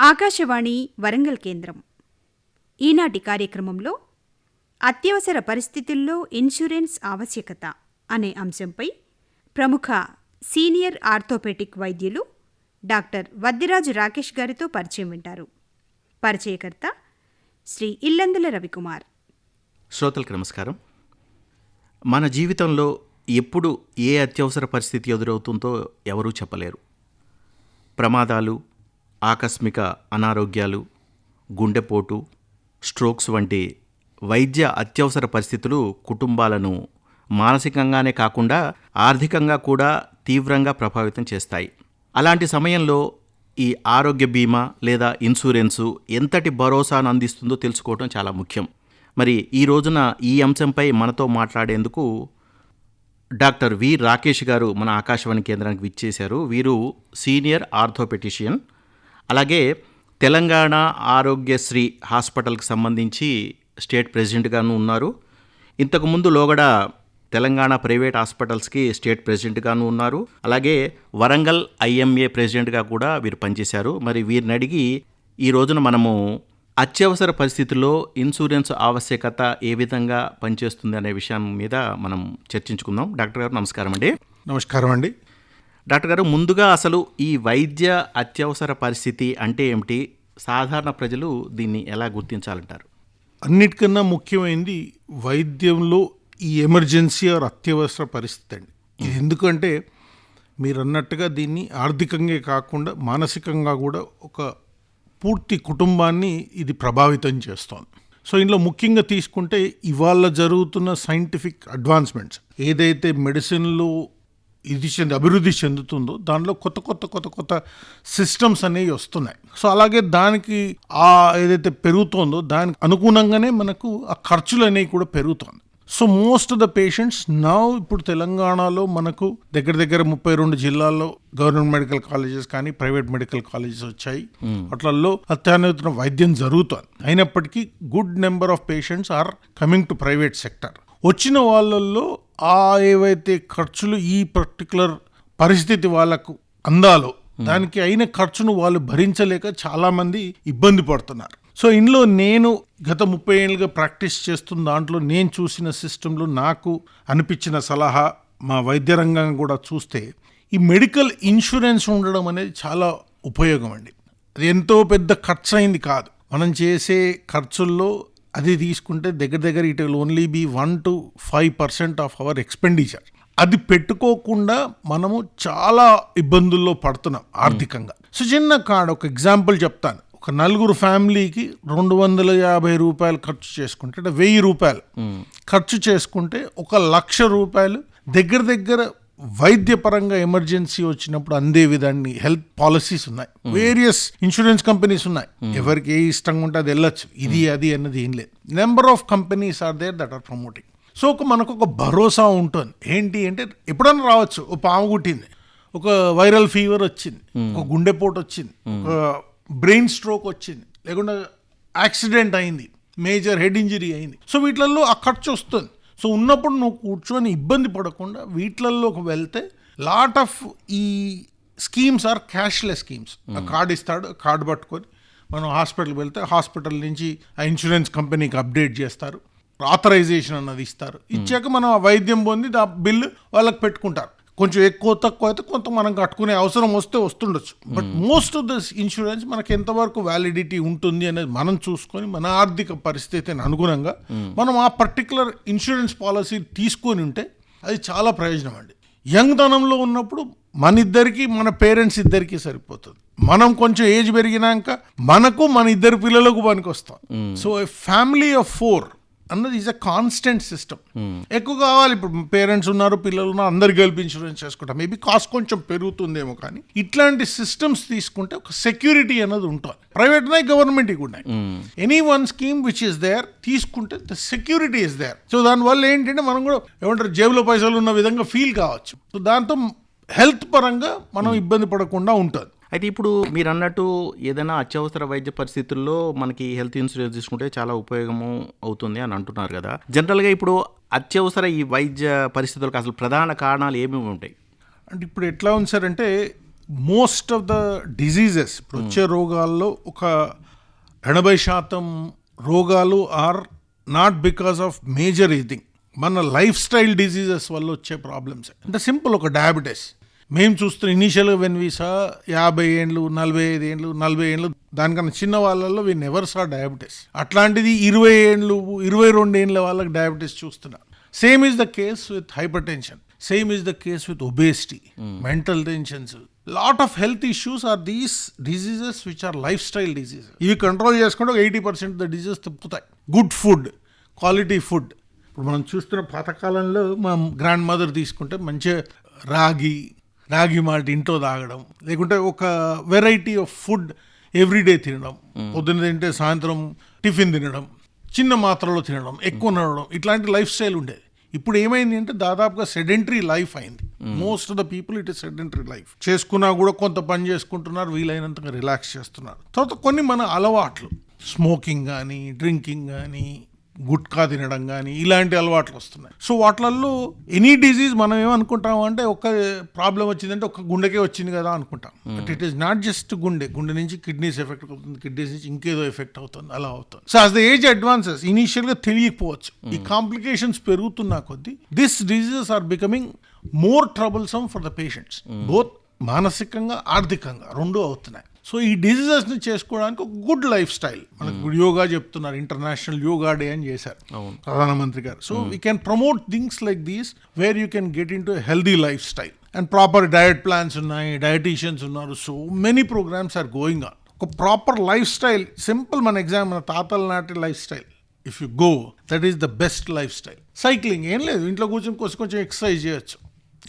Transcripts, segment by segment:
ఆకాశవాణి వరంగల్ కేంద్రం. ఈనాటి కార్యక్రమంలో అత్యవసర పరిస్థితుల్లో ఇన్సూరెన్స్ ఆవశ్యకత అనే అంశంపై ప్రముఖ సీనియర్ ఆర్థోపెటిక్ వైద్యులు డాక్టర్ వద్దిరాజు రాకేష్ గారితో పరిచయం వింటారు. పరిచయకర్త శ్రీ ఇల్లందుల రవికుమార్. శ్రోతలకు నమస్కారం. మన జీవితంలో ఎప్పుడు ఏ అత్యవసర పరిస్థితి ఎదురవుతుందో ఎవరూ చెప్పలేరు. ప్రమాదాలు, ఆకస్మిక అనారోగ్యాలు, గుండెపోటు, స్ట్రోక్స్ వంటి వైద్య అత్యవసర పరిస్థితులు కుటుంబాలను మానసికంగానే కాకుండా ఆర్థికంగా కూడా తీవ్రంగా ప్రభావితం చేస్తాయి. అలాంటి సమయంలో ఈ ఆరోగ్య బీమా లేదా ఇన్సూరెన్సు ఎంతటి భరోసాను అందిస్తుందో తెలుసుకోవడం చాలా ముఖ్యం. మరి ఈ రోజున ఈ అంశంపై మనతో మాట్లాడేందుకు డాక్టర్ వి రాకేష్ గారు మన ఆకాశవాణి కేంద్రానికి విచ్చేశారు. వీరు సీనియర్ ఆర్థోపెటిషియన్, అలాగే తెలంగాణ ఆరోగ్యశ్రీ హాస్పిటల్కి సంబంధించి స్టేట్ ప్రెసిడెంట్గాను ఉన్నారు. ఇంతకుముందు లోగడ తెలంగాణ ప్రైవేట్ హాస్పిటల్స్కి స్టేట్ ప్రెసిడెంట్గాను ఉన్నారు. అలాగే వరంగల్ ఐఎంఏ ప్రెసిడెంట్గా కూడా వీరు పనిచేశారు. మరి వీరిని అడిగి ఈ రోజున మనము అత్యవసర పరిస్థితుల్లో ఇన్సూరెన్స్ ఆవశ్యకత ఏ విధంగా పనిచేస్తుంది అనే విషయం మీద మనం చర్చించుకుందాం. డాక్టర్ గారు నమస్కారం అండి. నమస్కారం అండి. డాక్టర్ గారు, ముందుగా అసలు ఈ వైద్య అత్యవసర పరిస్థితి అంటే ఏమిటి? సాధారణ ప్రజలు దీన్ని ఎలా గుర్తించాలంటారు? అన్నిటికన్నా ముఖ్యమైనది వైద్యంలో ఈ ఎమర్జెన్సీ ఆర్ అత్యవసర పరిస్థితి అండి. ఇది ఎందుకంటే మీరు అన్నట్టుగా దీన్ని ఆర్థికంగా కాకుండా మానసికంగా కూడా ఒక పూర్తి కుటుంబాన్ని ఇది ప్రభావితం చేస్తోంది. సో ఇందులో ముఖ్యంగా తీసుకుంటే ఇవాళ జరుగుతున్న సైంటిఫిక్ అడ్వాన్స్మెంట్స్ ఏదైతే మెడిసిన్లో అభివృద్ధి చెందుతుందో దానిలో కొత్త సిస్టమ్స్ అనేవి వస్తున్నాయి. సో అలాగే దానికి ఏదైతే పెరుగుతుందో దానికి అనుగుణంగానే మనకు ఆ ఖర్చులు అనేవి కూడా పెరుగుతుంది. So most of the patients ఇప్పుడు తెలంగాణలో మనకు దగ్గర 32 జిల్లాల్లో గవర్నమెంట్ మెడికల్ కాలేజెస్ కానీ ప్రైవేట్ మెడికల్ కాలేజెస్ వచ్చాయి. వాటిల్లో అత్యాధునిక వైద్యం జరుగుతుంది. అయినప్పటికీ good number of patients are coming to private sector. వచ్చిన వాళ్ళల్లో ఏవైతే ఖర్చులు ఈ పర్టికులర్ పరిస్థితి వాళ్ళకు అందాలో దానికి అయిన ఖర్చును వాళ్ళు భరించలేక చాలామంది ఇబ్బంది పడుతున్నారు. సో ఇందులో నేను గత 30 ఏళ్ళుగా ప్రాక్టీస్ చేస్తున్న దాంట్లో నేను చూసిన సిస్టంలో నాకు అనిపించిన సలహా, మా వైద్య రంగం కూడా చూస్తే ఈ మెడికల్ ఇన్సూరెన్స్ ఉండడం అనేది చాలా ఉపయోగం అండి. అది ఎంతో పెద్ద ఖర్చు అయింది కాదు. మనం చేసే ఖర్చుల్లో అది తీసుకుంటే దగ్గర it will only be 1 to 5% of our expenditure. అది పెట్టుకోకుండా మనము చాలా ఇబ్బందుల్లో పడుతున్నాం ఆర్థికంగా. సో ఒక ఎగ్జాంపుల్ చెప్తాను. ఒక 4 ఫ్యామిలీకి 250 రూపాయలు ఖర్చు చేసుకుంటే, అంటే 1000 రూపాయలు ఖర్చు చేసుకుంటే 1,00,000 రూపాయలు దగ్గర వైద్యపరంగా ఎమర్జెన్సీ వచ్చినప్పుడు అందే విధాన్ని హెల్త్ పాలసీస్ ఉన్నాయి. వేరియస్ ఇన్సూరెన్స్ కంపెనీస్ ఉన్నాయి. ఎవరికి ఏ ఇష్టంగా ఉంటే అది వెళ్ళొచ్చు. ఇది అది అన్నది ఏం లేదు. Number of companies are there that are promoting. So మనకు ఒక భరోసా ఉంటుంది. ఏంటి అంటే ఎప్పుడన్నా రావచ్చు. ఒక పాము కుట్టింది, ఒక వైరల్ ఫీవర్ వచ్చింది, ఒక గుండెపోటు వచ్చింది, ఒక బ్రెయిన్ స్ట్రోక్ వచ్చింది, లేకుండా యాక్సిడెంట్ అయింది, మేజర్ హెడ్ ఇంజరీ అయింది. సో వీటిల్లో ఆ ఖర్చు వస్తుంది. సో ఉన్నప్పుడు నువ్వు కూర్చొని ఇబ్బంది పడకుండా వీటిల్లోకి వెళ్తే లాట్ ఆఫ్ ఈ స్కీమ్స్ ఆర్ క్యాష్లెస్ స్కీమ్స్. ఆ కార్డు ఇస్తాడు, కార్డు పట్టుకొని మనం హాస్పిటల్కి వెళ్తే హాస్పిటల్ నుంచి ఆ ఇన్సూరెన్స్ కంపెనీకి అప్డేట్ చేస్తారు, ఆథరైజేషన్ అన్నది ఇస్తారు. ఇచ్చాక మనం ఆ వైద్యం పొంది ఆ బిల్లు వాళ్ళకి పెట్టుకుంటారు. కొంచెం ఎక్కువ తక్కువ అయితే కొంత మనం కట్టుకునే అవసరం వస్తే వస్తుండొచ్చు. But most of this insurance మనకి ఎంతవరకు వ్యాలిడిటీ ఉంటుంది అనేది మనం చూసుకొని మన ఆర్థిక పరిస్థితిని అనుగుణంగా మనం ఆ పర్టికులర్ ఇన్సూరెన్స్ పాలసీ తీసుకొని ఉంటే అది చాలా ప్రయోజనం అండి. యంగ్ తనంలో ఉన్నప్పుడు మన ఇద్దరికి, మన పేరెంట్స్ ఇద్దరికి సరిపోతుంది. మనం కొంచెం ఏజ్ పెరిగినాక మనకు, మన ఇద్దరు పిల్లలకు పనికి వస్తాం. సో ఏ ఫ్యామిలీ ఆఫ్ 4 అన్నది ఈజ్ అ కాన్స్టెంట్ సిస్టమ్. ఎక్కువ కావాలి. ఇప్పుడు పేరెంట్స్ ఉన్నారు, పిల్లలు ఉన్నారు, అందరు కలిపి ఇన్సూరెన్స్ చేసుకుంటాం. మేబీ కాస్ట్ కొంచెం పెరుగుతుందేమో, కానీ ఇట్లాంటి సిస్టమ్స్ తీసుకుంటే ఒక సెక్యూరిటీ అన్నది ఉంటుంది. ప్రైవేట్ ఉన్నాయి, గవర్నమెంట్ కూడా. Any one scheme which is there తీసుకుంటే the security is there. So దానివల్ల ఏంటంటే మనం కూడా ఏమంటారు, జేబులో పైసలు ఉన్న విధంగా ఫీల్ కావచ్చు. సో దాంతో హెల్త్ పరంగా మనం ఇబ్బంది పడకుండా ఉంటుంది. అయితే ఇప్పుడు మీరు అన్నట్టు ఏదైనా అత్యవసర వైద్య పరిస్థితుల్లో మనకి హెల్త్ ఇన్సూరెన్స్ తీసుకుంటే చాలా ఉపయోగము అవుతుంది అని అంటున్నారు కదా. జనరల్గా ఇప్పుడు అత్యవసర ఈ వైద్య పరిస్థితులకు అసలు ప్రధాన కారణాలు ఏమేమి ఉంటాయి? అంటే ఇప్పుడు ఎట్లా ఉంది సార్ అంటే మోస్ట్ ఆఫ్ ద డిజీజెస్ ఇప్పుడు వచ్చే రోగాల్లో ఒక 80% రోగాలు are not because of major a thing, మన లైఫ్ స్టైల్ డిజీజెస్ వల్ల వచ్చే ప్రాబ్లమ్స్. అంటే సింపుల్, ఒక డయాబెటీస్ మేము చూస్తున్న ఇనీషియల్గా వెన్ వీ సా 50 ఏండ్లు 45 ఏండ్లు 40 ఏండ్లు దానికన్నా చిన్న వాళ్ళల్లో వీ నెవర్ సా డయాబెటీస్. అట్లాంటిది 20 ఏండ్లు 22 ఏండ్ల వాళ్ళకి డయాబెటీస్ చూస్తున్నారు. Same is the case with hypertension, same is the case with obesity, mental tensions. Lot of health issues are these diseases which are lifestyle diseases. ఇవి control చేసుకుంటే 80% the diseases తప్పుతాయి. Good food, quality food. ఇప్పుడు మనం చూస్తున్న పాతకాలంలో మా grand mother తీసుకుంటే మంచిగా రాగి మాల్ట్ ఇంట్లో తాగడం, లేకుంటే ఒక వెరైటీ ఆఫ్ ఫుడ్ ఎవ్రీడే తినడం, పొద్దున్న తింటే సాయంత్రం టిఫిన్ తినడం, చిన్న మాత్రలో తినడం, ఎక్కువ నడవడం, ఇట్లాంటి లైఫ్ స్టైల్ ఉండేది. ఇప్పుడు ఏమైంది అంటే దాదాపుగా సెడెంటరీ లైఫ్ అయింది. Most of the people it is sedentary life. చేసుకున్నా కూడా కొంత పని చేసుకుంటున్నారు, వీలైనంతగా రిలాక్స్ చేస్తున్నారు. తర్వాత కొన్ని మన అలవాట్లు, స్మోకింగ్ కానీ, డ్రింకింగ్ కానీ, గుట్కా తినడం కానీ, ఇలాంటి అలవాట్లు వస్తున్నాయి. సో వాటిల్లో ఎనీ డిజీజ్ మనం ఏమనుకుంటాం అంటే ఒక ప్రాబ్లం వచ్చిందంటే ఒక గుండెకే వచ్చింది కదా అనుకుంటాం. But it is not just గుండె నుంచి కిడ్నీస్ ఎఫెక్ట్ అవుతుంది, కిడ్నీస్ నుంచి ఇంకేదో ఎఫెక్ట్ అవుతుంది, అలా అవుతుంది. So as the age advances ఇనీషియల్గా తెలియకపోవచ్చు, ఈ కాంప్లికేషన్స్ పెరుగుతున్న కొద్దీ this diseases are becoming more troublesome for the patients. Both మానసికంగా ఆర్థికంగా రెండూ అవుతున్నాయి. సో ఈ డిజీజెస్ని చేసుకోవడానికి ఒక గుడ్ లైఫ్ స్టైల్, మనకు ఇప్పుడు యోగా చెప్తున్నారు, ఇంటర్నేషనల్ యోగా డే అని చేశారు ప్రధానమంత్రి గారు. So we can promote things like these where you can get into healthy lifestyle and proper diet plans ఉన్నాయి, డయటీషియన్స్ ఉన్నారు. So many programmes are going on. ఒక ప్రాపర్ లైఫ్ స్టైల్, సింపుల్ మన తాతల నాటి lifestyle, if you go that is the best lifestyle. Cycling ఏం లేదు, ఇంట్లో కూర్చొని కొంచెం ఎక్సర్సైజ్ చేయొచ్చు.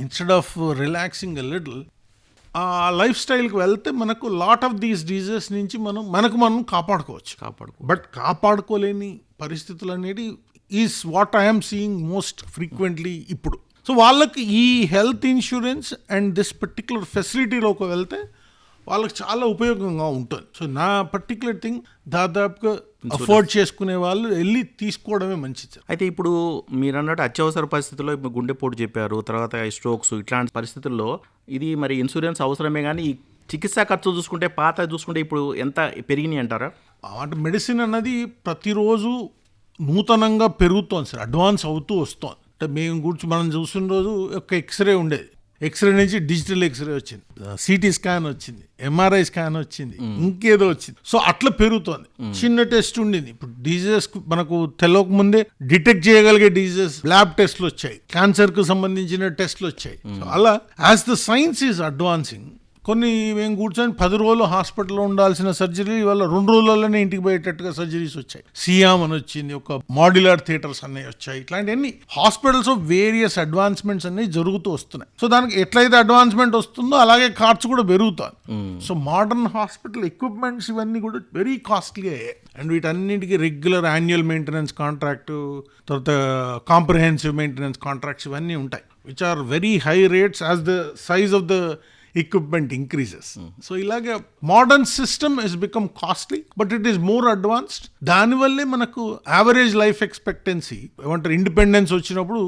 Instead of relaxing a little, ఆ లైఫ్ స్టైల్కి వెళ్తే మనకు లాట్ ఆఫ్ దీస్ డిజీజెస్ నుంచి మనం కాపాడుకోవచ్చు. బట్ కాపాడుకోలేని పరిస్థితులు అనేది is what I'm seeing most frequently ఇప్పుడు. సో వాళ్ళకి ఈ health insurance and this particular ఫెసిలిటీలోకి వెళ్తే వాళ్ళకి చాలా ఉపయోగంగా ఉంటుంది. సో నా పర్టికులర్ థింగ్ దాదాపుగా అఫోర్డ్ చేసుకునే వాళ్ళు వెళ్ళి తీసుకోవడమే మంచిది. అయితే ఇప్పుడు మీరు అన్నట్టు అత్యవసర పరిస్థితుల్లో ఇప్పుడు గుండెపోటు చెప్పారు, తర్వాత స్ట్రోక్స్, ఇట్లాంటి పరిస్థితుల్లో ఇది మరి ఇన్సూరెన్స్ అవసరమే. కానీ ఈ చికిత్సా ఖర్చు చూసుకుంటే పాత చూసుకుంటే ఇప్పుడు ఎంత పెరిగినాయి అంటారా? అంటే మెడిసిన్ అన్నది ప్రతిరోజు నూతనంగా పెరుగుతోంది సార్, అడ్వాన్స్ అవుతూ వస్తుంది. అంటే మనం చూసిన రోజు ఒక ఎక్స్రే ఉండేది, ఎక్స్రే నుంచి డిజిటల్ ఎక్స్రే వచ్చింది, సిటీ స్కాన్ వచ్చింది, ఎంఆర్ఐ స్కాన్ వచ్చింది, ఇంకేదో వచ్చింది. సో అట్లా పెరుగుతోంది. చిన్న టెస్ట్ ఉండింది, ఇప్పుడు డిజీజెస్ మనకు తెలియక ముందే డిటెక్ట్ చేయగలిగే డిజీజెస్ ల్యాబ్ టెస్ట్లు వచ్చాయి, క్యాన్సర్ కు సంబంధించిన టెస్ట్లు వచ్చాయి. సో అలా as the science is advancing, కొన్ని మేము కూర్చొని 10 రోజులు హాస్పిటల్లో ఉండాల్సిన సర్జరీ వల్ల 2 రోజుల్లోనే ఇంటికి పోయేటట్టుగా సర్జరీస్ వచ్చాయి. సియామ్ అని వచ్చింది, ఒక మాడ్యులర్ థియేటర్స్ అన్నీ వచ్చాయి. ఇట్లాంటివన్నీ హాస్పిటల్స్ ఆఫ్ వేరియస్ అడ్వాన్స్మెంట్స్ అనేవి జరుగుతూ వస్తున్నాయి. సో దానికి ఎట్లయితే అడ్వాన్స్మెంట్ వస్తుందో అలాగే ఖర్చు కూడా పెరుగుతుంది. సో మోడర్న్ హాస్పిటల్ ఎక్విప్మెంట్స్ ఇవన్నీ కూడా వెరీ కాస్ట్లీ అయ్యాయి. అండ్ వీటన్నిటికీ రెగ్యులర్ యాన్యువల్ మెయింటెనెన్స్ కాంట్రాక్టు, తర్వాత కాంప్రహెన్సివ్ మెయింటెనెన్స్ కాంట్రాక్ట్స్ ఇవన్నీ ఉంటాయి, which are very high rates as the size of the equipment increases. So ilaga modern system has become costly but it is more advanced. దాని వల్లే మనకు average life expectancy ఏమంటారు independence వచ్చినప్పుడు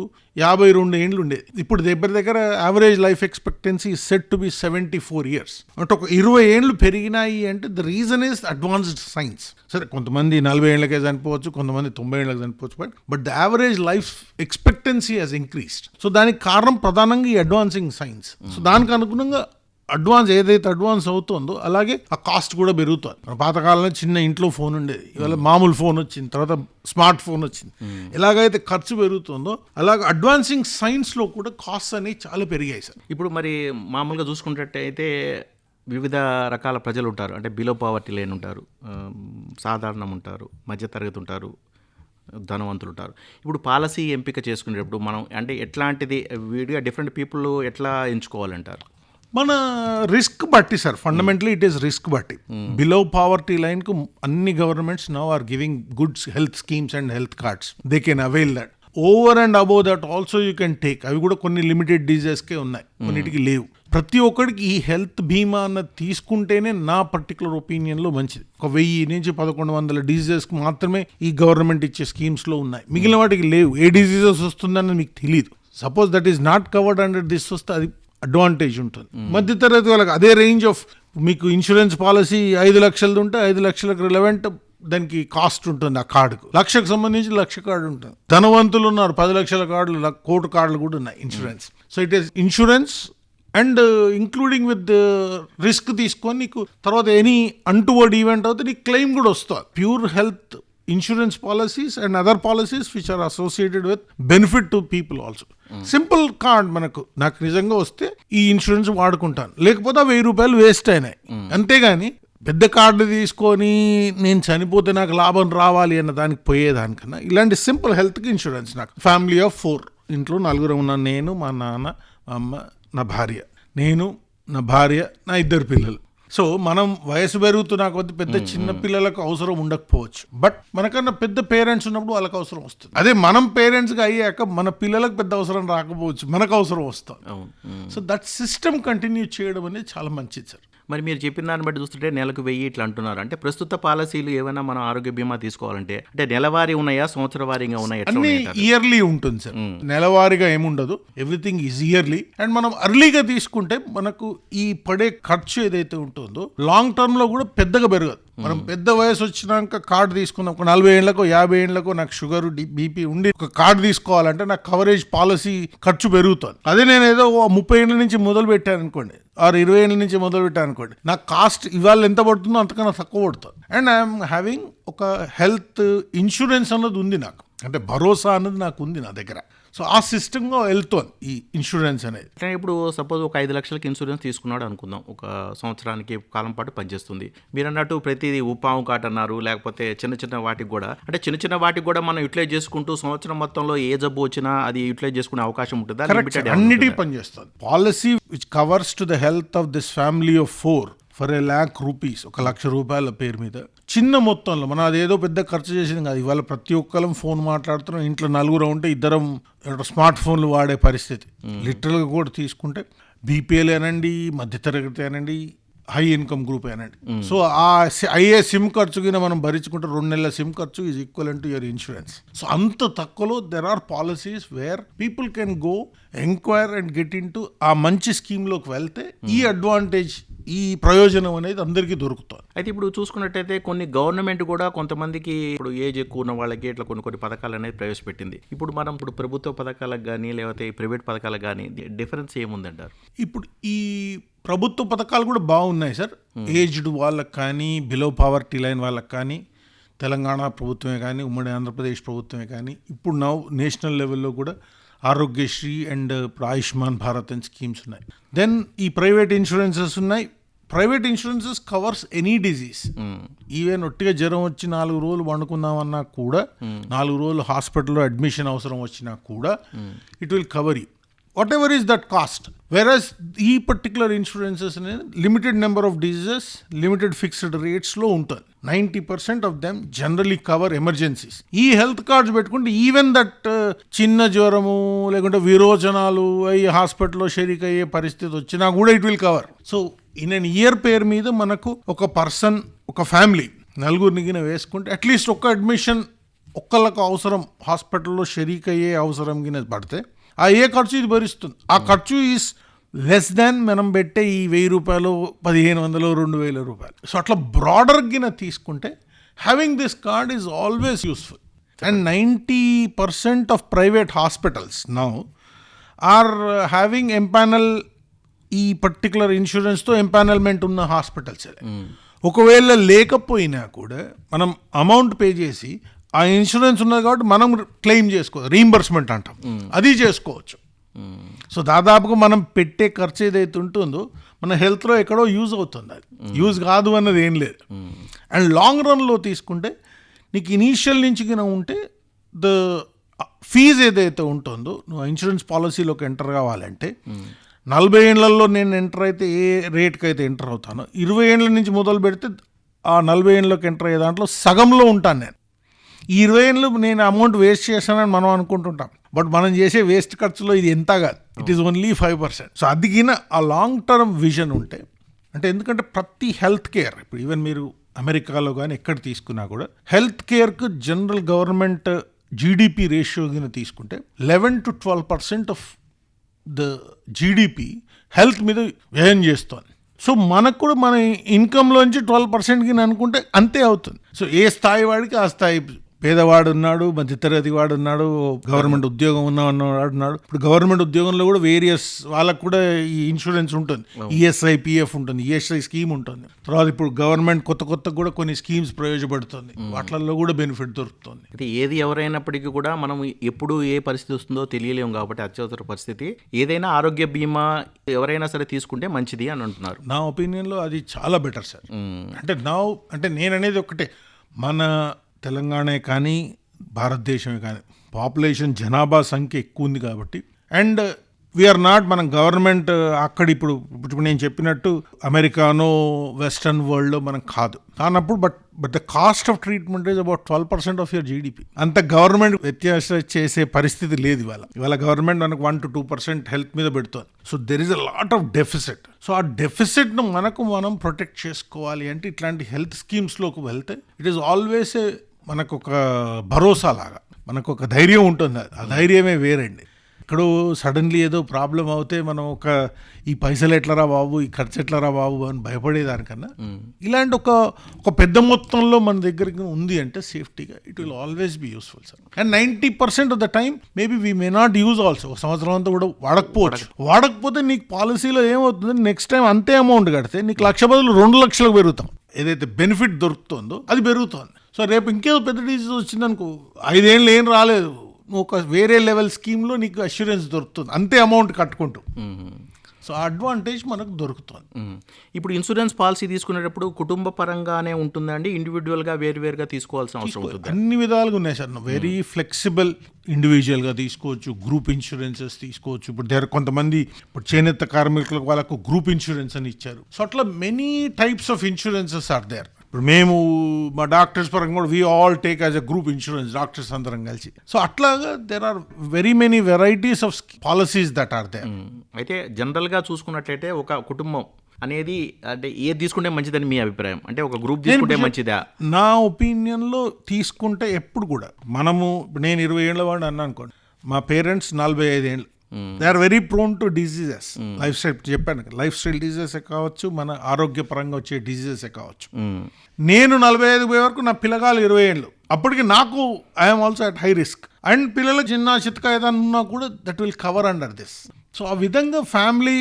52 ఏండ్లు ఉండేది. ఇప్పుడు దగ్గర average life expectancy set to be 74 years. అంటే ఒక 20 ఏండ్లు పెరిగినాయి అంటే the reason is advanced science. సరే కొంతమంది 40 ఏళ్ళకే చనిపోవచ్చు, కొంతమంది 90 ఏళ్ళకి చనిపోవచ్చు, but the average life expectancy has increased. So దానికి కారణం ప్రధానంగా ఈ అడ్వాన్సింగ్ సైన్స్. సో దానికి అనుగుణంగా ఏదైతే అడ్వాన్స్ అవుతుందో అలాగే ఆ కాస్ట్ కూడా పెరుగుతుంది. పాతకాలంలో చిన్న ఇంట్లో ఫోన్ ఉండేది, ఇవాళ మామూలు ఫోన్ వచ్చింది, తర్వాత స్మార్ట్ ఫోన్ వచ్చింది. ఎలాగైతే ఖర్చు పెరుగుతుందో అలాగే అడ్వాన్సింగ్ సైన్స్లో కూడా కాస్ట్ అనేవి చాలా పెరిగాయి సార్. ఇప్పుడు మరి మామూలుగా చూసుకున్నట్టయితే వివిధ రకాల ప్రజలు ఉంటారు. అంటే బిలో పావర్టీ లైన్ ఉంటారు, సాధారణం ఉంటారు, మధ్యతరగతి ఉంటారు, ధనవంతులు ఉంటారు. ఇప్పుడు పాలసీ ఎంపిక చేసుకునేటప్పుడు మనం అంటే ఎట్లాంటిది విడిగా డిఫరెంట్ పీపుల్ ఎట్లా ఎంచుకోవాలంటారు? మన రిస్క్ బట్టి sir, fundamentally it is risk బట్టి. బిలో పావర్టీ లైన్ కు అన్ని governments now are giving good health schemes and health cards, they can avail that. Over and above that also you can take. అవి కూడా కొన్ని limited డిజీజెస్కే ఉన్నాయి, కొన్నిటికి లేవు. ప్రతి ఒక్కడికి ఈ హెల్త్ బీమా అన్నది తీసుకుంటేనే నా పర్టికులర్ ఒపీనియన్లో మంచిది. 1000 నుంచి 1100 డిజీజెస్కి మాత్రమే ఈ గవర్నమెంట్ ఇచ్చే స్కీమ్స్లో ఉన్నాయి, మిగిలిన వాటికి లేవు. ఏ డిజీజెస్ వస్తుందన్నది మీకు తెలియదు. Suppose that is not covered under this వస్తే అడ్వాంటేజ్ ఉంటుంది. మధ్యతరగతి వాళ్ళకి అదే రేంజ్ ఆఫ్ మీకు ఇన్సూరెన్స్ పాలసీ 5 లక్షలది ఉంటే 5 లక్షలకు రిలవెంట్ దానికి కాస్ట్ ఉంటుంది. ఆ కార్డుకు 1,00,000కు సంబంధించి 1,00,000 కార్డు ఉంటుంది. ధనవంతులు ఉన్నారు, 10 లక్షల కార్డులు, 1,00,000 కార్డులు కూడా ఉన్నాయి insurance. So it is insurance and including with risk తీసుకొని నీకు తర్వాత ఎనీ అన్టువర్డ్ ఈవెంట్ అవుతే నీకు క్లెయిమ్ కూడా వస్తుంది. Pure health insurance policies and other policies which are associated with benefit to people also. Simple card నాకు నిజంగా వస్తే ఈ ఇన్సూరెన్స్ వాడుకుంటాను, లేకపోతే ఆ 1,000 రూపాయలు వేస్ట్ అయినాయి. అంతేగాని పెద్ద కార్డు తీసుకొని నేను చనిపోతే నాకు లాభం రావాలి అన్న దానికి పోయేదానికన్నా ఇలాంటి సింపుల్ హెల్త్కి ఇన్సూరెన్స్. నాకు ఫ్యామిలీ ఆఫ్ 4, ఇంట్లో 4 ఉన్నాను. నేను, మా నాన్న, మా అమ్మ, నా భార్య. నేను, నా భార్య, నా 2 పిల్లలు. సో మనం వయసు పెరుగుతున్నా కొద్ది పెద్ద చిన్న పిల్లలకు అవసరం ఉండకపోవచ్చు, బట్ మనకన్నా పెద్ద పేరెంట్స్ ఉన్నప్పుడు వాళ్ళకి అవసరం వస్తుంది. అదే మనం పేరెంట్స్గా అయ్యాక మన పిల్లలకు పెద్ద అవసరం రాకపోవచ్చు, మనకు అవసరం వస్తుంది. సో దట్ సిస్టమ్ కంటిన్యూ చేయడం అనేది చాలా మంచిది సార్. మరి మీరు చెప్పిన దాన్ని బట్టి చూస్తుంటే నెలకు 1000 ఇట్లా అంటున్నారు. అంటే ప్రస్తుత పాలసీలు ఏమైనా మనం ఆరోగ్య బీమా తీసుకోవాలంటే అంటే నెలవారీ ఉన్నాయా, సంవత్సర వారీగా ఉన్నాయా? అన్ని ఇయర్లీ ఉంటుంది సార్, నెలవారీగా ఏముండదు. Everything is yearly. అండ్ మనం అర్లీగా తీసుకుంటే మనకు ఈ పడే ఖర్చు ఏదైతే ఉంటుందో లాంగ్ టర్మ్ లో కూడా పెద్దగా పెరగదు. మనం పెద్ద వయసు వచ్చినాక కార్డు తీసుకున్నాం, ఒక 40 ఏళ్లకో 50 ఏళ్లకో నాకు షుగర్ బీపీ ఉండి ఒక కార్డు తీసుకోవాలంటే నాకు కవరేజ్ పాలసీ ఖర్చు పెరుగుతుంది. అదే నేను ఏదో 30 ఏళ్ళ నుంచి మొదలు పెట్టాను అనుకోండి, 20 ఏళ్ళ నుంచి మొదలు పెట్టాను అనుకోండి, నాకు కాస్ట్ ఇవాళ ఎంత పడుతుందో అంతకన్నా తక్కువ పడుతుంది. అండ్ ఐఎమ్ హ్యావింగ్ ఒక హెల్త్ ఇన్సూరెన్స్ అన్నది ఉంది నాకు, అంటే భరోసా అన్నది నాకు ఉంది నా దగ్గర. సో ఆ సిస్టమ్గా వెళ్తోంది ఈ ఇన్సూరెన్స్ అనేది. ఇప్పుడు సపోజ్ ఒక 5 లక్షలకి ఇన్సూరెన్స్ తీసుకున్నాడు అనుకుందాం, ఒక సంవత్సరానికి కాలం పాటు పనిచేస్తుంది. మీరు అన్నట్టు ప్రతిదీ ఉపాము కాట్ అన్నారు, లేకపోతే చిన్న చిన్న వాటికి కూడా, అంటే చిన్న చిన్న వాటికి కూడా మనం యూటిలైజ్ చేసుకుంటూ సంవత్సరం మొత్తంలో ఏ జబ్బు వచ్చినా అది యూటిలైజ్ చేసుకునే అవకాశం ఉంటుందా? అన్నిటికీ పనిచేస్తుంది. Policy which covers to the health of this family of 4 for ₹1,00,000, 1,00,000 రూపాయల పేరు మీద చిన్న మొత్తంలో. మనం అదేదో పెద్ద ఖర్చు చేసింది కాదు. ఇవాళ ప్రతి ఒక్కరం ఫోన్ మాట్లాడుతున్నాం, ఇంట్లో 4 ఉంటే 2 స్మార్ట్ ఫోన్లు వాడే పరిస్థితి. లిటరల్గా కూడా తీసుకుంటే బీపీఎల్ అనండి, మధ్యతరగతి అనండి, హై ఇన్కమ్ గ్రూప్ అనండి. సో ఆ అయ్యే సిమ్ ఖర్చు కింద మనం భరించుకుంటే 2 నెలల సిమ్ ఖర్చు is equivalent to your insurance. So అంత తక్కువలో there are policies where people can go enquire and get into ఆ మంచి స్కీమ్లోకి వెళ్తే ఈ అడ్వాంటేజ్, ఈ ప్రయోజనం అనేది అందరికీ దొరుకుతుంది. అయితే ఇప్పుడు చూసుకున్నట్టయితే కొన్ని గవర్నమెంట్ కూడా కొంతమందికి ఇప్పుడు ఏజ్ ఎక్కువ ఉన్న వాళ్ళకి ఇట్లా కొన్ని పథకాలు అనేది ప్రవేశపెట్టింది. ఇప్పుడు మనం ప్రభుత్వ పథకాలకు కానీ లేకపోతే ప్రైవేట్ పథకాలకు కానీ డిఫరెన్స్ ఏముందంటారు? ఇప్పుడు ఈ ప్రభుత్వ పథకాలు కూడా బాగున్నాయి సార్. ఏజ్డ్ వాళ్ళకి కానీ, బిలో పావర్టీ లైన్ వాళ్ళకి కానీ, తెలంగాణ ప్రభుత్వమే కానీ, ఉమ్మడి ఆంధ్రప్రదేశ్ ప్రభుత్వమే కానీ, ఇప్పుడు నేషనల్ లెవెల్లో కూడా ఆరోగ్యశ్రీ అండ్ ఇప్పుడు ఆయుష్మాన్ భారత్ అని స్కీమ్స్ ఉన్నాయి. దెన్ ఈ ప్రైవేట్ ఇన్సూరెన్సెస్ ఉన్నాయి. Private insurances covers any disease. Even ఒట్టిగా జ్వరం వచ్చి 4 రోజులు వండుకుందామన్నా కూడా, 4 రోజులు హాస్పిటల్లో అడ్మిషన్ అవసరం వచ్చినా కూడా it will cover you whatever is that cost. Versus ఈ పర్టికులర్ ఇన్సూరెన్సెస్ అనేది limited number of diseases, limited fixed రేట్స్లో ఉంటుంది. 90% of them generally cover emergencies. ఈ హెల్త్ కార్డ్స్ పెట్టుకుంటే ఈవెన్ దట్ చిన్న జ్వరము లేకుంటే విరోచనాలు అయ్యి హాస్పిటల్లో షరీక్ అయ్యే పరిస్థితి వచ్చినా కూడా it will cover. So in an year పేరు మీద మనకు ఒక పర్సన్, ఒక ఫ్యామిలీ 4 వేసుకుంటే అట్లీస్ట్ ఒక్క అడ్మిషన్ ఒక్కళ్ళకు అవసరం, హాస్పిటల్లో షరీక్ అయ్యే అవసరం గిన పడితే ఆ ఏ ఖర్చు ఇది భరిస్తుంది. ఆ ఖర్చు ఈజ్ లెస్ దాన్ మనం పెట్టే ఈ 1,000 రూపాయలు, 1,500, 2,000 రూపాయలు. సో అట్లా బ్రాడర్ గిన తీసుకుంటే having this card is always useful. And 90% of private hospitals now are having empanel, ఈ పర్టికులర్ ఇన్సూరెన్స్తో ఎంపానల్మెంట్ ఉన్న హాస్పిటల్స్. ఒకవేళ లేకపోయినా కూడా మనం అమౌంట్ పే చేసి ఆ ఇన్సూరెన్స్ ఉన్నది కాబట్టి మనం క్లెయిమ్ చేసుకోవచ్చు, రీయింబర్స్మెంట్ అంటాం, అది చేసుకోవచ్చు. సో దాదాపుగా మనం పెట్టే ఖర్చు ఏదైతే ఉంటుందో మన హెల్త్లో ఎక్కడో యూజ్ అవుతుంది. అది యూజ్ కాదు అన్నది ఏం లేదు. అండ్ లాంగ్ రన్లో తీసుకుంటే నీకు ఇనీషియల్ నుంచి కింద ఉంటే ద ఫీజ్ ఏదైతే ఉంటుందో, నువ్వు ఇన్సూరెన్స్ పాలసీలోకి ఎంటర్ కావాలంటే 40 ఏళ్లలో నేను ఎంటర్ అయితే ఏ రేట్కి అయితే ఎంటర్ అవుతానో, 20 ఏళ్ళ నుంచి మొదలు పెడితే ఆ 40 ఏళ్ళలోకి ఎంటర్ అయ్యే దాంట్లో సగంలో ఉంటాను నేను. ఈ 20 ఏళ్ళు నేను అమౌంట్ వేస్ట్ చేశానని మనం అనుకుంటుంటాం, బట్ మనం చేసే వేస్ట్ ఖర్చులో ఇది ఎంత కాదు, ఇట్ ఈస్ ఓన్లీ 5%. సో అదిగిన ఆ లాంగ్ టర్మ్ విజన్ ఉంటే, అంటే ఎందుకంటే ప్రతి హెల్త్ కేర్, ఇప్పుడు ఈవెన్ మీరు అమెరికాలో కానీ ఎక్కడ తీసుకున్నా కూడా హెల్త్ కేర్కు జనరల్ గవర్నమెంట్ జీడిపి రేషియో కింద తీసుకుంటే 11 to 12% of the GDP health మీద వ్యయం చేస్తోంది. సో మనకు కూడా మన ఇన్కంలోంచి 12% అనుకుంటే అంతే అవుతుంది. సో ఏ స్థాయి వాడికి ఆ స్థాయి, పేదవాడు ఉన్నాడు, మధ్యతరగతి వాడు ఉన్నాడు, గవర్నమెంట్ ఉద్యోగం ఉన్నవాడు ఉన్నాడు. ఇప్పుడు గవర్నమెంట్ ఉద్యోగంలో కూడా వేరియస్ వాళ్ళకు కూడా ఈ ఇన్సూరెన్స్ ఉంటుంది, ఈఎస్ఐ పిఎఫ్ ఉంటుంది, ఈఎస్ఐ స్కీమ్ ఉంటుంది. తర్వాత ఇప్పుడు గవర్నమెంట్ కొత్త కూడా కొన్ని స్కీమ్స్ ప్రయోజపడుతుంది, వాటిల్లో కూడా బెనిఫిట్ దొరుకుతుంది. అయితే ఏది ఎవరైనప్పటికీ కూడా మనం ఎప్పుడు ఏ పరిస్థితి వస్తుందో తెలియలేము కాబట్టి అత్యవసర పరిస్థితి ఏదైనా ఆరోగ్య బీమా ఎవరైనా సరే తీసుకుంటే మంచిది అని అంటున్నారు. నా ఒపీనియన్లో అది చాలా బెటర్ సార్. అంటే నేను అనేది ఒకటే, మన తెలంగాణ కానీ భారతదేశమే కానీ పాపులేషన్ జనాభా సంఖ్య ఎక్కువ ఉంది కాబట్టి, అండ్ వీఆర్ నాట్, మనం గవర్నమెంట్ అక్కడ ఇప్పుడు నేను చెప్పినట్టు అమెరికానో వెస్టర్న్ వరల్డ్లో మనం కానప్పుడు but the cost of treatment is about 12% of your GDP. అంత గవర్నమెంట్ వ్యత్యాసం చేసే పరిస్థితి లేదు ఇవాళ గవర్నమెంట్ మనకు 1 to 2% హెల్త్ మీద పెడుతుంది. So there is a lot of deficit. So ఆ డెఫిసిట్ను మనం ప్రొటెక్ట్ చేసుకోవాలి అంటే ఇట్లాంటి హెల్త్ స్కీమ్స్లోకి వెళ్తే ఇట్ ఈస్ ఆల్వేస్ మనకు ఒక భరోసా లాగా, మనకు ఒక ధైర్యం ఉంటుంది. ఆ ధైర్యమే వేరండి. ఇక్కడ సడన్లీ ఏదో ప్రాబ్లం అవుతే మనం ఈ పైసలు ఎట్లరా బాబు, ఈ ఖర్చు ఎట్లరా బాబు అని భయపడేదానికన్నా ఇలాంటి ఒక పెద్ద మొత్తంలో మన దగ్గరికి ఉంది అంటే సేఫ్టీగా it will always be useful sir. And 90% of the time maybe we may not use also. ఒక సంవత్సరం అంతా కూడా వాడకపోతే నీకు పాలసీలో ఏమవుతుంది, నెక్స్ట్ టైం అంతే అమౌంట్ కడితే నీకు 1,00,000 బదులు 2,00,000 పెరుగుతాం. ఏదైతే బెనిఫిట్ దొరుకుతుందో అది పెరుగుతుంది. సో రేపు ఇంకేదో పెద్ద డిసీజ్ వచ్చిందనుకో, 5 ఏళ్ళు ఏం రాలేదు, ఒక వేరే లెవెల్ స్కీమ్లో నీకు అష్యూరెన్స్ దొరుకుతుంది అంతే అమౌంట్ కట్టుకుంటూ. సో అడ్వాంటేజ్ మనకు దొరుకుతుంది. ఇప్పుడు ఇన్సూరెన్స్ పాలసీ తీసుకునేటప్పుడు కుటుంబ పరంగానే ఉంటుందండి, ఇండివిజువల్గా వేరువేరుగా తీసుకోవాల్సిన అవసరం ఉంటుంది? అన్ని విధాలుగా ఉన్నాయి సార్. వెరీ ఫ్లెక్సిబుల్, ఇండివిజువల్గా తీసుకోవచ్చు, గ్రూప్ ఇన్సూరెన్సెస్ తీసుకోవచ్చు. ఇప్పుడు కొంతమంది ఇప్పుడు చేనేత కార్మికులకు వాళ్ళకు గ్రూప్ ఇన్సూరెన్స్ అని ఇచ్చారు. సో అట్లా many types of insurances are there. ఇప్పుడు మేము మా డాక్టర్స్ పరంగా కూడా we all take as a group insurance, doctors అందరం కలిసి. సో అట్లాగా there are very many varieties of policies that are there. అయితే జనరల్గా చూసుకున్నట్లయితే ఒక కుటుంబం అనేది అంటే ఏది తీసుకుంటే మంచిదని మీ అభిప్రాయం? అంటే ఒక గ్రూప్ తీసుకుంటే మంచిదా? నా ఒపీనియన్లో తీసుకుంటే ఎప్పుడు కూడా నేను 20 ఏళ్ళ వాడు అన్నా అనుకోండి, మా పేరెంట్స్ 45 ఏళ్ళు, they are very prone to diseases. Lifestyle చెప్పాను, లైఫ్ స్టైల్ డిజీజెస్ కావచ్చు, మన ఆరోగ్యపరంగా వచ్చే డిజీజెస్ కావచ్చు. నేను 45 పోయే వరకు నా పిల్లగాలు 20 ఏళ్ళు, అప్పటికి నాకు I'm also at high risk. And పిల్లలకు చిన్న చితక ఏదైనా ఉన్నా కూడా that will cover under this. So ఆ విధంగా ఫ్యామిలీ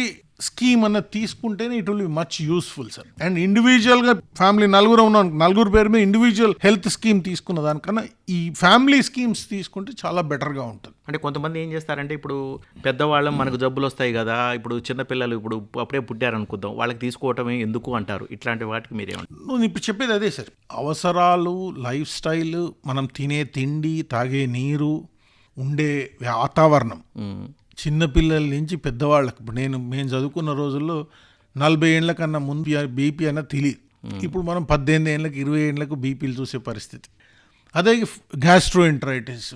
స్కీమ్ అన్నది తీసుకుంటేనే it will be much useful sir. And ఇండివిజువల్గా ఫ్యామిలీ నలుగురు పేరు మీద ఇండివిజువల్ హెల్త్ స్కీమ్ తీసుకున్న దానికన్నా ఈ ఫ్యామిలీ స్కీమ్స్ తీసుకుంటే చాలా బెటర్గా ఉంటుంది. అంటే కొంతమంది ఏం చేస్తారంటే, ఇప్పుడు పెద్దవాళ్ళం మనకు జబ్బులు వస్తాయి కదా, ఇప్పుడు చిన్నపిల్లలు ఇప్పుడు అప్పుడే పుట్టారనుకుందాం, వాళ్ళకి తీసుకోవటమే ఎందుకు అంటారు. ఇట్లాంటి వాటికి మీరేమంటారు? నువ్వు ఇప్పుడు చెప్పేది అదే సార్. అవసరాలు, లైఫ్ స్టైల్, మనం తినే తిండి, తాగే నీరు, ఉండే వాతావరణం, చిన్నపిల్లల నుంచి పెద్దవాళ్ళకి. ఇప్పుడు మేము చదువుకున్న రోజుల్లో 40 ఏళ్ల కన్నా ముందు బీపీ అన్న తెలియదు. ఇప్పుడు మనం 18 ఏళ్ళకి 20 ఏళ్ళకు బీపీలు చూసే పరిస్థితి. అదే గ్యాస్ట్రోఎంటరైటిస్,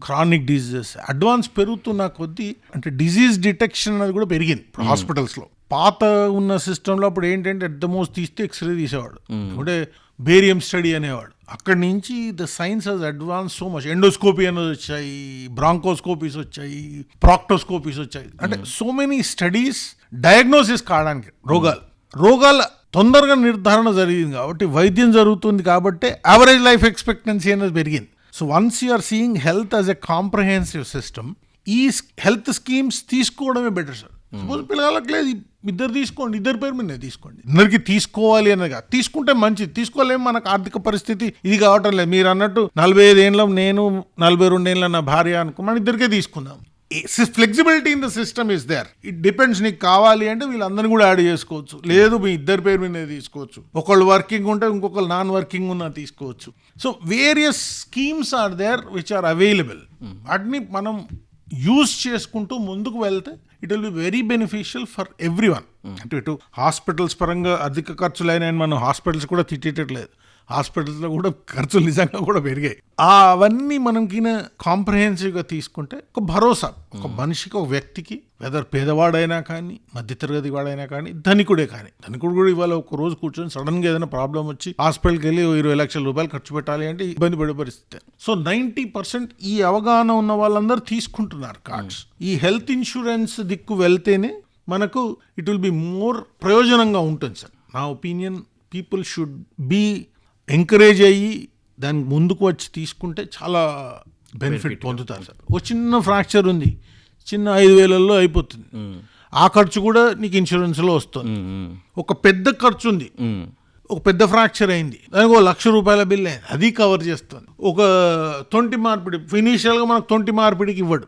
క్రానిక్ డిజీజెస్ అడ్వాన్స్ పెరుగుతున్న కొద్దీ అంటే డిజీజ్ డిటెక్షన్ అనేది కూడా పెరిగింది ఇప్పుడు హాస్పిటల్స్లో. పాత ఉన్న సిస్టంలో అప్పుడు ఏంటంటే ఎట్ ద మోస్ట్ తీస్తే ఎక్స్రే తీసేవాడు, అంటే బేరియం స్టడీ అనేవాడు. అక్కడి నుంచి the science has advance so much. Endoscopy అనేది వచ్చాయి, బ్రాంకోస్కోపీస్ వచ్చాయి, ప్రాక్టోస్కోపీస్ వచ్చాయి. అంటే సో మెనీ స్టడీస్ డయాగ్నోసిస్ కావడానికి రోగాలు తొందరగా నిర్ధారణ జరిగింది కాబట్టి, వైద్యం జరుగుతుంది కాబట్టి యావరేజ్ లైఫ్ ఎక్స్పెక్టెన్సీ అనేది పెరిగింది. So once you are seeing health as a comprehensive system, ఈ హెల్త్ స్కీమ్స్ తీసుకోవడమే బెటర్ సార్. సపోజ్ పిల్లలకు లేదు, ఇద్దరు తీసుకోండి, ఇద్దరు పేరు మీద తీసుకోండి. అందరికి తీసుకోవాలి అనేది తీసుకుంటే మంచిది. తీసుకోలేము, మనకు ఆర్థిక పరిస్థితి ఇది కావటం లేదు. మీరు అన్నట్టు 45 ఏళ్ళ నేను, 42 ఏళ్ళ నా భార్య అనుకో, మన ఇద్దరికే తీసుకుందాం. Flexibility in the system is there. It depends. నీకు కావాలి అంటే వీళ్ళందరినీ కూడా యాడ్ చేసుకోవచ్చు, లేదు మీ ఇద్దరు పేరు మీద తీసుకోవచ్చు. ఒకళ్ళు వర్కింగ్ ఉంటే ఇంకొకళ్ళు నాన్ వర్కింగ్ ఉన్నా తీసుకోవచ్చు. So various schemes are there which are available. వాటిని మనం యూజ్ చేసుకుంటూ ముందుకు వెళ్తే it will be very beneficial for everyone. అంటే ఇటు హాస్పిటల్స్ పరంగా అధిక ఖర్చులైన మనం హాస్పిటల్స్ కూడా తిట్టేటట్లేదు, హాస్పిటల్స్లో కూడా ఖర్చులు నిజంగా కూడా పెరిగాయి. అవన్నీ మనకి కాంప్రహెన్సివ్గా తీసుకుంటే ఒక భరోసా, ఒక మనిషికి, ఒక వ్యక్తికి, వెదర్ పేదవాడైనా కానీ, మధ్యతరగతి వాడైనా కానీ, ధనికుడే కానీ, ధనికుడు కూడా ఇవాళ ఒక రోజు కూర్చొని సడన్గా ఏదైనా ప్రాబ్లం వచ్చి హాస్పిటల్కి వెళ్ళి 20 లక్షల రూపాయలు ఖర్చు పెట్టాలి అంటే ఇబ్బంది పడే పరిస్థితి. సో 90% ఈ అవగాహన ఉన్న వాళ్ళందరూ తీసుకుంటున్నారు కార్డ్స్. ఈ హెల్త్ ఇన్సూరెన్స్ దిక్కు వెళ్తేనే మనకు ఇట్ విల్ బి మోర్ ప్రయోజనంగా ఉంటుంది సార్. నా opinion people should be encourage అయ్యి దానికి ముందుకు వచ్చి తీసుకుంటే చాలా బెనిఫిట్ పొందుతారు సార్. ఒక చిన్న ఫ్రాక్చర్ ఉంది, చిన్న 5,000 అయిపోతుంది. ఆ ఖర్చు కూడా నీకు ఇన్సూరెన్స్లో వస్తుంది. ఒక పెద్ద ఖర్చు ఉంది, ఒక పెద్ద ఫ్రాక్చర్ అయింది, దానికి ₹1,00,000 బిల్ అయింది, అది కవర్ చేస్తుంది. ఒక 20 మార్పిడి ఇనీషియల్గా మనకు 20 మార్పిడికి ఇవ్వడు,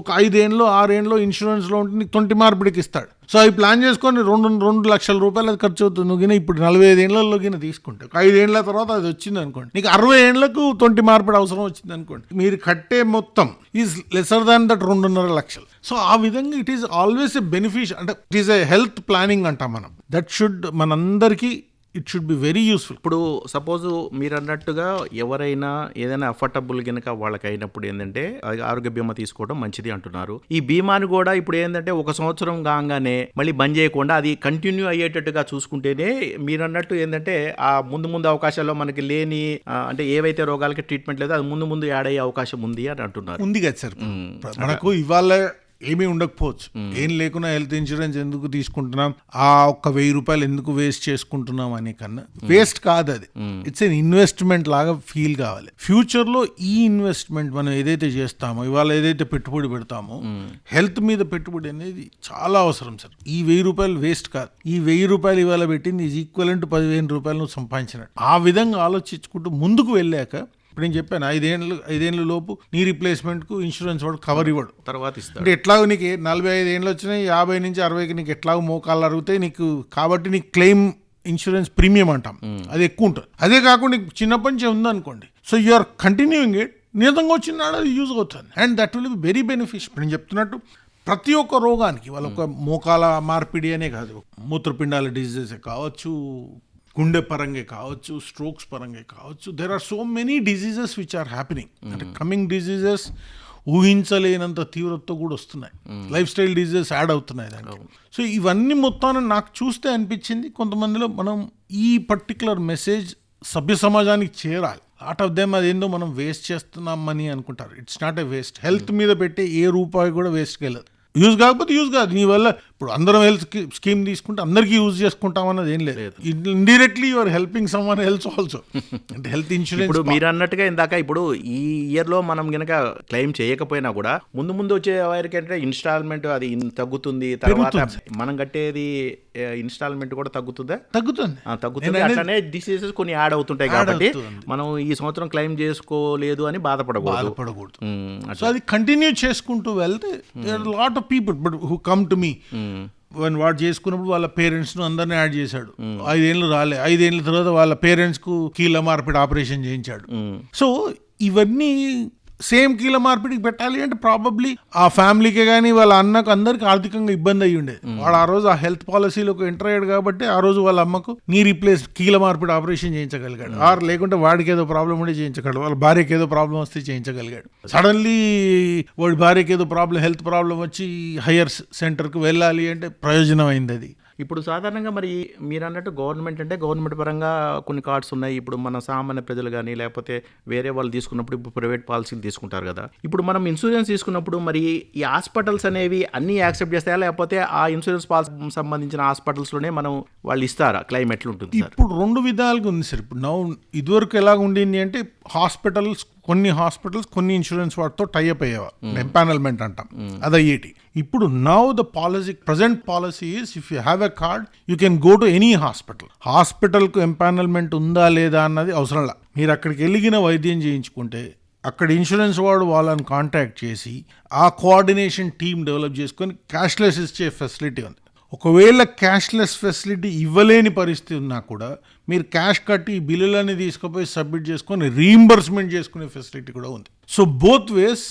ఒక 5 ఏళ్ళు 6 ఏళ్ళు ఇన్సూరెన్స్లో ఉంటే నీకు 20 మార్పిడికి ఇస్తాడు. సో అవి ప్లాన్ చేసుకొని ₹2,00,000 అది ఖర్చు అవుతుంది. నువ్వు ఇప్పుడు 45 ఏళ్లలో తీసుకుంటే 5 ఏళ్ల తర్వాత అది వచ్చింది అనుకోండి, నీకు 60 ఏళ్లకు 20 మార్పిడి అవసరం వచ్చింది అనుకోండి, మీరు కట్టే మొత్తం ఈజ్ లెసర్ దాన్ దట్ 2.5 లక్షలు. సో ఆ విధంగా it is always a beneficial, అంటే it is a health planning అంటాం మనం. దట్ షుడ్ మనందరికీ it should be very useful. ఇప్పుడు సపోజ్ మీరు అన్నట్టుగా ఎవరైనా ఏదైనా అఫోర్డబుల్ కనుక వాళ్ళకి అయినప్పుడు ఏంటంటే ఆరోగ్య బీమా తీసుకోవడం మంచిది అంటున్నారు. ఈ బీమాని కూడా ఇప్పుడు ఏంటంటే 1 సంవత్సరం కాగానే మళ్ళీ బంద్ చేయకుండా అది కంటిన్యూ అయ్యేటట్టుగా చూసుకుంటేనే మీరు అన్నట్టు ఏంటంటే ఆ ముందు అవకాశాల్లో మనకి లేని అంటే ఏవైతే రోగాలకి ట్రీట్మెంట్ లేదో అది ముందు యాడ్ అయ్యే అవకాశం ఉంది అని అంటున్నారు. ఉంది కదా సార్. మనకు ఇవాళ ఏమీ ఉండకపోవచ్చు, ఏం లేకున్నా హెల్త్ ఇన్సూరెన్స్ ఎందుకు తీసుకుంటున్నాం, ఆ ఒక్క ₹1,000 ఎందుకు వేస్ట్ చేసుకుంటున్నాం అనే కన్నా వేస్ట్ కాదు అది. ఇట్స్ ఎన్ ఇన్వెస్ట్మెంట్ లాగా ఫీల్ కావాలి. ఫ్యూచర్ లో ఈ ఇన్వెస్ట్మెంట్ మనం ఏదైతే చేస్తామో, ఇవాళ ఏదైతే పెట్టుబడి పెడతామో హెల్త్ మీద పెట్టుబడి అనేది చాలా అవసరం సార్. ఈ ₹1,000 వేస్ట్ కాదు. ఈ ₹1,000 ఇవాళ పెట్టింది ఈజ్ ఈక్వలెంట్ to ₹10,000 నువ్వు సంపాదించినట్టు. ఆ విధంగా ఆలోచించుకుంటూ ముందుకు వెళ్ళాక, ఇప్పుడు నేను చెప్పాను 5 ఏళ్ళ లోపు నీ రిప్లేస్మెంట్కు ఇన్సూరెన్స్ వాడు కవర్ ఇవ్వడు, తర్వాత ఇస్తాడు. అంటే ఎట్లాగో నీకు 45 ఏళ్ళు వచ్చినాయి, 50 నుంచి 60కి నీకు ఎట్లాగో మోకాళ్ళు అరుగుతాయి నీకు, కాబట్టి నీకు క్లెయిమ్ ఇన్సూరెన్స్ ప్రీమియం అంటాం, అది ఎక్కువ ఉంటుంది. అదే కాకుండా నీకు చిన్నప్పటి నుంచే ఉందనుకోండి, so you are continuing it, నిజంగా వచ్చినాడు అది యూజ్ అవుతుంది and that will be very beneficial. ఇప్పుడు నేను చెప్తున్నట్టు ప్రతి ఒక్క రోగానికి వాళ్ళ ఒక మోకాల మార్పిడి అనే కాదు, మూత్రపిండాల డిజీజెస్ కావచ్చు, గుండె పరంగా కావచ్చు, స్ట్రోక్స్ పరంగా కావచ్చు, there are so many diseases which are happening. అంటే కమింగ్ డిజీజెస్ ఊహించలేనంత తీవ్రతతో కూడా వస్తున్నాయి, లైఫ్ స్టైల్ డిజీజెస్ యాడ్ అవుతున్నాయి దానికి. సో ఇవన్నీ మొత్తాన్ని నాకు చూస్తే అనిపించింది కొంతమందిలో మనం ఈ పర్టికులర్ మెసేజ్ సభ్య సమాజానికి చేరాలి. లాట్ ఆఫ్ దెమ్ అదేందో మనం వేస్ట్ చేస్తున్నామని అనుకుంటారు. It's not a waste. Health మీద పెట్టే ఏ రూపాయి కూడా వేస్ట్కి వెళ్ళదు. యూజ్ కాకపోతే యూజ్ కాదు, నీ వల్ల ఇప్పుడు అందరం హెల్త్ స్కీమ్ తీసుకుంటే అందరికీ యూజ్ చేసుకుంటాం అన్నది ఏం లేదు. Indirectly you're helping someone else also. అంటే హెల్త్ ఇన్సూరెన్స్ ఇప్పుడు మీరు అన్నట్టుగా ఇందాక ఇప్పుడు ఈ ఇయర్లో మనం కనుక క్లెయిమ్ చేయకపోయినా కూడా ముందు వచ్చే వారికి అంటే ఇన్స్టాల్మెంట్ అది తగ్గుతుంది, తర్వాత మనం కట్టేది ఇన్స్టాల్మెంట్ కూడా తగ్గుతుంది. అట్లానే డిసీజెస్ కొన్ని యాడ్ అవుతుంటాయి కాబట్టి మనం ఈ సంవత్సరం క్లెయిమ్ చేసుకోలేదు అని బాధపడకూడదు. సో అది కంటిన్యూ చేసుకుంటూ వెళ్తే lot of people but who come to me వాడు చేసుకున్నప్పుడు వాళ్ళ పేరెంట్స్ ను అందరినీ యాడ్ చేశాడు, 5 ఏళ్ళు రాలే, 5 ఏళ్ళ తర్వాత వాళ్ళ పేరెంట్స్ కు కీళ్ళ మార్పిడి ఆపరేషన్ చేయించాడు. సో ఇవన్నీ సేమ్ కీళ్ళ మార్పిడికి పెట్టాలి అంటే ప్రాబబ్లీ ఆ ఫ్యామిలీకే కానీ వాళ్ళ అన్నకు అందరికి ఆర్థికంగా ఇబ్బంది అయ్యి ఉండేది. వాడు ఆ రోజు ఆ హెల్త్ పాలసీలోకి ఎంటర్ అయ్యాడు కాబట్టి ఆ రోజు వాళ్ళ అమ్మకు నీ రీప్లేస్ కీళ్ళ మార్పిడి ఆపరేషన్ చేయించగలిగాడు, ఆర్ లేకుంటే వాడికి ఏదో ప్రాబ్లం ఉంటే చేయించగలడు, వాళ్ళ భార్యకి ఏదో ప్రాబ్లం వస్తే చేయించగలిగాడు. సడన్లీ వాడి భార్యకి ఏదో ప్రాబ్లం, హెల్త్ ప్రాబ్లం వచ్చి హయ్యర్ సెంటర్కి వెళ్ళాలి అంటే ప్రయోజనం అయింది అది. ఇప్పుడు సాధారణంగా మరి మీరు అన్నట్టు గవర్నమెంట్ అంటే గవర్నమెంట్ పరంగా కొన్ని కార్డ్స్ ఉన్నాయి. ఇప్పుడు మన సామాన్య ప్రజలు కానీ లేకపోతే వేరే వాళ్ళు తీసుకున్నప్పుడు ఇప్పుడు ప్రైవేట్ పాలసీలు తీసుకుంటారు కదా. ఇప్పుడు మనం ఇన్సూరెన్స్ తీసుకున్నప్పుడు మరి ఈ హాస్పిటల్స్ అనేవి అన్నీ యాక్సెప్ట్ చేస్తాయా, లేకపోతే ఆ ఇన్సూరెన్స్ పాలసీ సంబంధించిన హాస్పిటల్స్లోనే మనం వాళ్ళు ఇస్తారా, క్లెయిమ్ ఎట్లుంటుంది సార్? ఇప్పుడు 2 విధాలుగా ఉంది సార్. ఇప్పుడు ఇదివరకు ఎలాగ ఉండింది అంటే కొన్ని హాస్పిటల్స్ కొన్ని ఇన్సూరెన్స్ వాటితో టైఅప్ అయ్యేవా, ఎంపానల్మెంట్ అంటాం, అది అయ్యేటి. ఇప్పుడు now the policy, present policy is if you have a card you can go to any హాస్పిటల్కు ఎంపానల్మెంట్ ఉందా లేదా అన్నది అవసరంలా. మీరు అక్కడికి వెళ్ళిన వైద్యం చేయించుకుంటే అక్కడ ఇన్సూరెన్స్ వాడు వాళ్ళని కాంటాక్ట్ చేసి ఆ కోఆర్డినేషన్ టీమ్ డెవలప్ చేసుకొని క్యాష్లెస్ ఇచ్చే ఫెసిలిటీ ఉంది. ఒకవేళ క్యాష్లెస్ ఫెసిలిటీ ఇవ్వలేని పరిస్థితి ఉన్నా కూడా మీరు క్యాష్ కట్టి ఈ బిల్లులన్నీ తీసుకుపోయి సబ్మిట్ చేసుకొని రీయింబర్స్మెంట్ చేసుకునే ఫెసిలిటీ కూడా ఉంది. సో బోత్ వేస్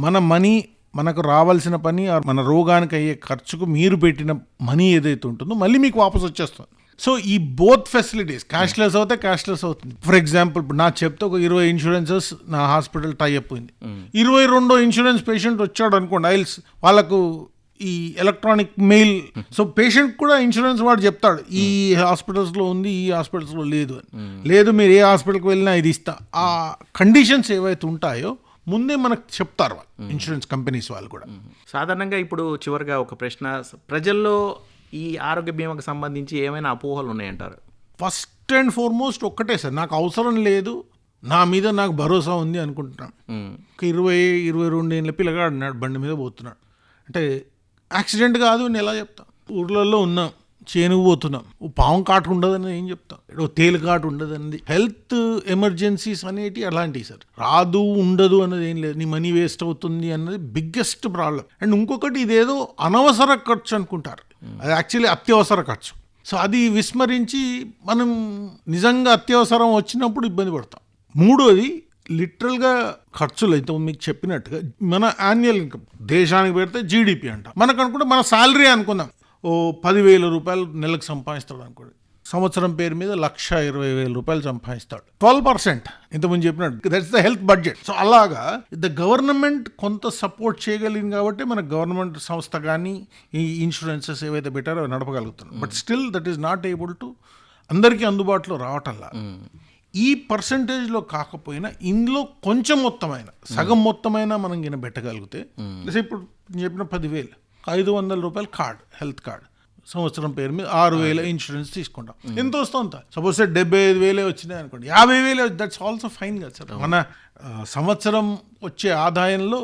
మన మనీ, మనకు రావాల్సిన పని, మన రోగానికి అయ్యే ఖర్చుకు మీరు పెట్టిన మనీ ఏదైతే ఉంటుందో మళ్ళీ మీకు వాపసు వచ్చేస్తుంది. సో ఈ బోత్ ఫెసిలిటీస్ క్యాష్లెస్ అవుతే క్యాష్లెస్ అవుతుంది. ఫర్ ఎగ్జాంపుల్ ఇప్పుడు నా చెప్తే ఒక 20 ఇన్సూరెన్సెస్ నా హాస్పిటల్ టైఅప్ అయింది, 22వ ఇన్సూరెన్స్ పేషెంట్ వచ్చాడు అనుకోండి, ఐల్స్ వాళ్ళకు ఈ ఎలక్ట్రానిక్ మెయిల్, సో పేషెంట్ కూడా ఇన్సూరెన్స్ వాడు చెప్తాడు ఈ హాస్పిటల్స్లో ఉంది, ఈ హాస్పిటల్స్లో లేదు అని. లేదు మీరు ఏ హాస్పిటల్కి వెళ్ళినా ఇది ఇస్తా, ఆ కండిషన్స్ ఏవైతే ఉంటాయో ముందే మనకు చెప్తారు ఇన్సూరెన్స్ కంపెనీస్ వాళ్ళు కూడా. సాధారణంగా ఇప్పుడు చివరిగా ఒక ప్రశ్న, ప్రజల్లో ఈ ఆరోగ్య బీమాకు సంబంధించి ఏమైనా అపోహలు ఉన్నాయంటారు? ఫస్ట్ అండ్ ఫార్మోస్ట్ ఒక్కటే సార్, నాకు అవసరం లేదు, నా మీద నాకు భరోసా ఉంది అనుకుంటున్నాను. ఒక 22 ఏళ్ళ పిల్లగాడు ఉన్నాడు, బండి మీద పోతున్నాడు అంటే యాక్సిడెంట్ కాదు అని ఎలా చెప్తాం? ఊర్లలో ఉన్నాం, చేనుకు పోతున్నాం, ఓ పాము కాటు ఉండదని ఏం చెప్తాం, ఓ తేలు కాటు ఉండదని. హెల్త్ ఎమర్జెన్సీస్ అనేవి అలాంటివి సార్. రాదు ఉండదు అన్నది ఏం లేదు, నీ మనీ వేస్ట్ అవుతుంది అన్నది బిగ్గెస్ట్ ప్రాబ్లం. అండ్ ఇంకొకటి, ఇదేదో అనవసర ఖర్చు అనుకుంటారు, అది యాక్చువల్లీ అత్యవసర ఖర్చు. సో అది విస్మరించి మనం నిజంగా అత్యవసరం వచ్చినప్పుడు ఇబ్బంది పడతాం. మూడోది లిటరల్గా ఖర్చులు అయితే మీకు చెప్పినట్టుగా మన యాన్యువల్ ఇన్కమ్ దేశానికి పెడితే జీడిపి అంట, మనకు అనుకుంటే మన శాలరీ అనుకుందాం, ఓ 10,000 రూపాయలు నెలకు సంపాదిస్తాడు అనుకోండి, సంవత్సరం పేరు మీద 1,20,000 రూపాయలు సంపాదిస్తాడు. 12% ఇంతకుముందు చెప్పినట్టు, that's the health budget. So అలాగా ద గవర్నమెంట్ కొంత సపోర్ట్ చేయగలిగింది కాబట్టి మన గవర్నమెంట్ సంస్థ కానీ ఈ ఇన్సూరెన్సెస్ ఏవైతే పెట్టారో అవి నడపగలుగుతున్నాం. But still that is not able to అందరికీ అందుబాటులో రావటంలా. ఈ పర్సంటేజ్లో కాకపోయినా ఇందులో కొంచెం మొత్తమైన సగం మొత్తమైనా మనం గిన పెట్టగలిగితే, ఇప్పుడు చెప్పిన 10,000 500 రూపాయలు కార్డ్, హెల్త్ కార్డ్, సంవత్సరం పేరు మీద 6,000 ఇన్సూరెన్స్ తీసుకుంటాం. ఎంత వస్తుందా? సపోజ్ 75,000 వచ్చినాయి అనుకోండి, 50,000, దట్స్ ఆల్సో ఫైన్ కదా సార్. మన సంవత్సరం వచ్చే ఆదాయంలో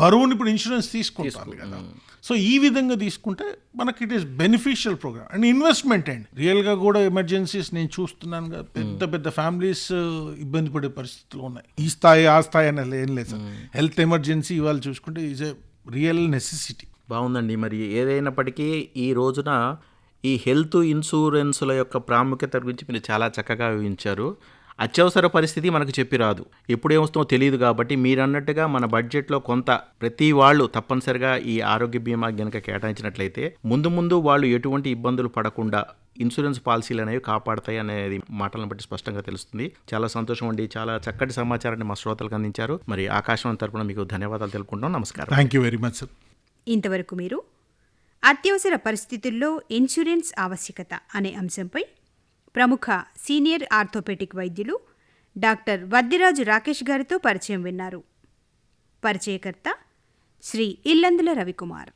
బరువుని ఇప్పుడు ఇన్సూరెన్స్ తీసుకుంటారు కదా. సో ఈ విధంగా తీసుకుంటే మనకి it is beneficial programme and investment అండి. రియల్గా కూడా ఎమర్జెన్సీస్ నేను చూస్తున్నాను కదా, పెద్ద పెద్ద ఫ్యామిలీస్ ఇబ్బంది పడే పరిస్థితులు ఉన్నాయి. ఈ స్థాయి ఆ స్థాయి అనేది ఏం లేదు సార్. హెల్త్ ఎమర్జెన్సీ ఇవాళ చూసుకుంటే ఈజ్ ఎ రియల్ నెసెసిటీ. బాగుందండి. మరి ఏదైనప్పటికీ ఈ రోజున ఈ హెల్త్ ఇన్సూరెన్సుల యొక్క ప్రాముఖ్యత గురించి మీరు చాలా చక్కగా వివరించారు. అత్యవసర పరిస్థితి మనకు చెప్పి రాదు, ఎప్పుడేమొస్తుందో తెలియదు. కాబట్టి మీరు అన్నట్టుగా మన బడ్జెట్లో కొంత ప్రతి వాళ్ళు తప్పనిసరిగా ఈ ఆరోగ్య బీమా గనుక కేటాయించినట్లయితే ముందు ముందు వాళ్ళు ఎటువంటి ఇబ్బందులు పడకుండా ఇన్సూరెన్స్ పాలసీలు అనేవి కాపాడతాయి అనేది మాటలను బట్టి స్పష్టంగా తెలుస్తుంది. చాలా సంతోషం అండి, చాలా చక్కటి సమాచారాన్ని మా శ్రోతలకు అందించారు. మరి ఆకాశవాణి తరపున మీకు ధన్యవాదాలు తెలుపుకుంటాం. నమస్కారం. Thank you very much sir. ఇంతవరకు మీరు అత్యవసర పరిస్థితుల్లో ఇన్సూరెన్స్ ఆవశ్యకత అనే అంశంపై ప్రముఖ సీనియర్ ఆర్థోపెడిక్ వైద్యులు డాక్టర్ వద్దిరాజు రాకేష్ గారితో పరిచయం విన్నారు. పరిచయకర్త శ్రీ ఇల్లందుల రవికుమార్.